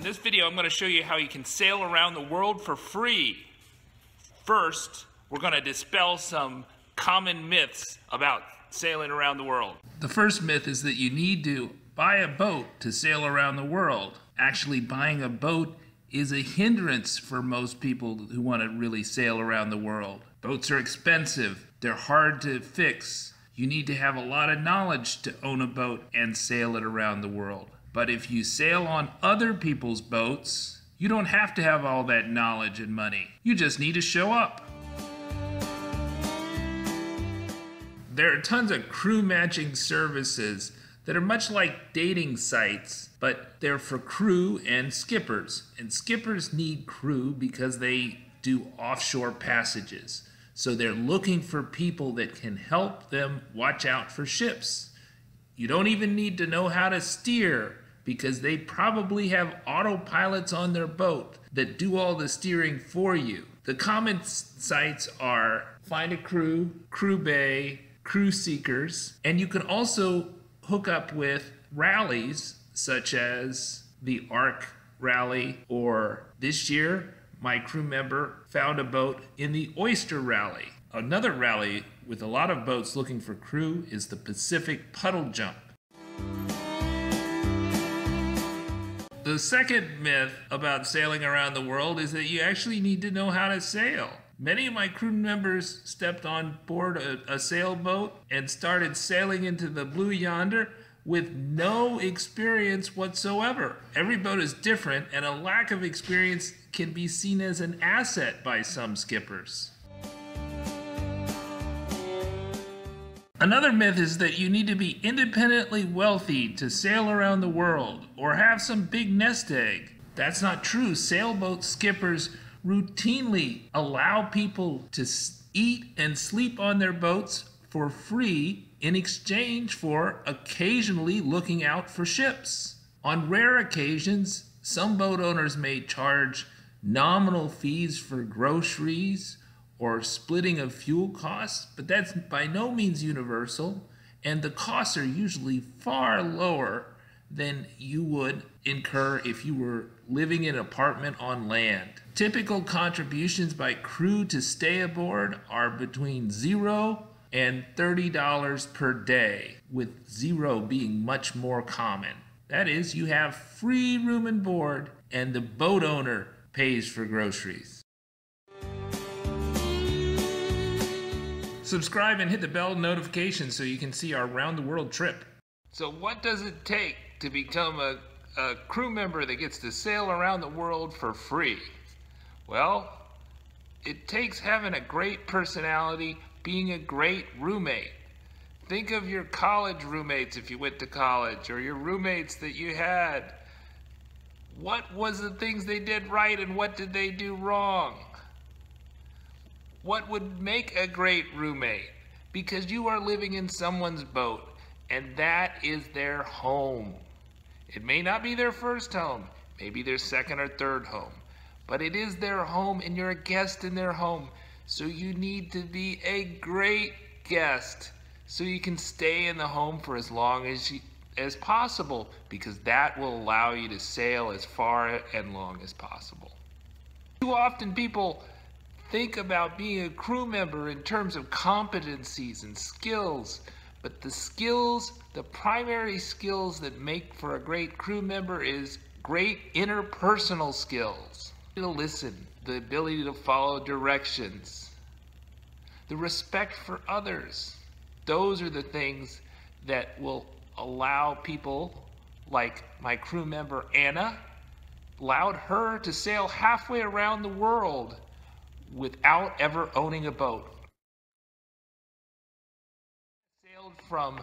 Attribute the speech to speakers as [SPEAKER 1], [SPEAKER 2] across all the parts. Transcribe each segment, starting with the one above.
[SPEAKER 1] this video, I'm going to show you how you can sail around the world for free. First, we're going to dispel some common myths about sailing around the world. The first myth is that you need to buy a boat to sail around the world. Actually, buying a boat is a hindrance for most people who want to really sail around the world. Boats are expensive. They're hard to fix. You need to have a lot of knowledge to own a boat and sail it around the world. But if you sail on other people's boats, you don't have to have all that knowledge and money. You just need to show up. There are tons of crew matching services that are much like dating sites, but they're for crew and skippers. And skippers need crew because they do offshore passages. So they're looking for people that can help them watch out for ships. You don't even need to know how to steer because they probably have autopilots on their boat that do all the steering for you. The common sites are Find a Crew, Crew Bay, Crew Seekers, and you can also hook up with rallies such as the Ark Rally, or this year my crew member found a boat in the Oyster Rally. Another rally with a lot of boats looking for crew is the Pacific Puddle Jump. The second myth about sailing around the world is that you actually need to know how to sail. Many of my crew members stepped on board a sailboat and started sailing into the blue yonder with no experience whatsoever. Every boat is different, and a lack of experience can be seen as an asset by some skippers. Another myth is that you need to be independently wealthy to sail around the world or have some big nest egg. That's not true. Sailboat skippers routinely allow people to eat and sleep on their boats for free in exchange for occasionally looking out for ships. On rare occasions, some boat owners may charge nominal fees for groceries or splitting of fuel costs, but that's by no means universal, and the costs are usually far lower than you would incur if you were living in an apartment on land. Typical contributions by crew to stay aboard are between $0 and $30 per day, with $0 being much more common. That is, you have free room and board, and the boat owner pays for groceries. Subscribe and hit the bell notification so you can see our round the world trip. So what does it take to become a crew member that gets to sail around the world for free? Well, it takes having a great personality, being a great roommate. Think of your college roommates if you went to college, or your roommates that you had. What was the things they did right and what did they do wrong? What would make a great roommate? Because you are living in someone's boat, and that is their home. It may not be their first home, maybe their second or third home, but it is their home and you're a guest in their home. So you need to be a great guest so you can stay in the home for as long as possible, because that will allow you to sail as far and long as possible. Too often people think about being a crew member in terms of competencies and skills, but the primary skills that make for a great crew member is great interpersonal skills. To listen, the ability to follow directions, the respect for others. Those are the things that will allow people like my crew member Anna, allowed her to sail halfway around the world without ever owning a boat. Sailed from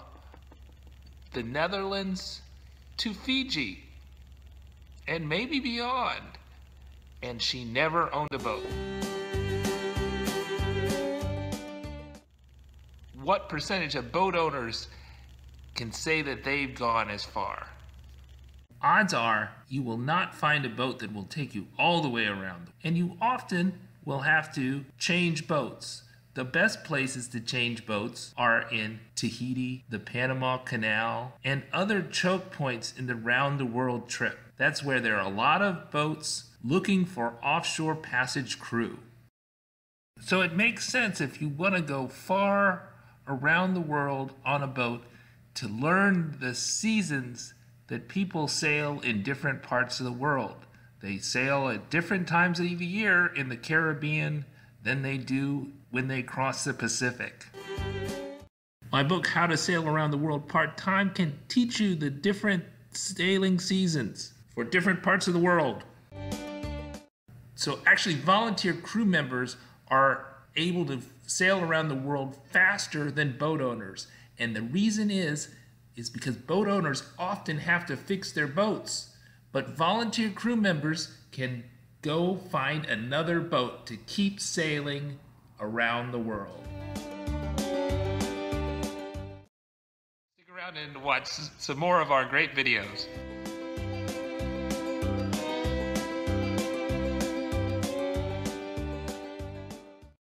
[SPEAKER 1] the Netherlands to Fiji and maybe beyond, and she never owned a boat. What percentage of boat owners can say that they've gone as far? Odds are you will not find a boat that will take you all the way around, and you often will have to change boats. The best places to change boats are in Tahiti, the Panama Canal, and other choke points in the round-the-world trip. That's where there are a lot of boats looking for offshore passage crew. So it makes sense if you want to go far around the world on a boat to learn the seasons that people sail in different parts of the world. They sail at different times of the year in the Caribbean than they do when they cross the Pacific. My book, How to Sail Around the World Part-Time, can teach you the different sailing seasons for different parts of the world. So actually, volunteer crew members are able to sail around the world faster than boat owners. And the reason is because boat owners often have to fix their boats. But volunteer crew members can go find another boat to keep sailing around the world. Stick around and watch some more of our great videos.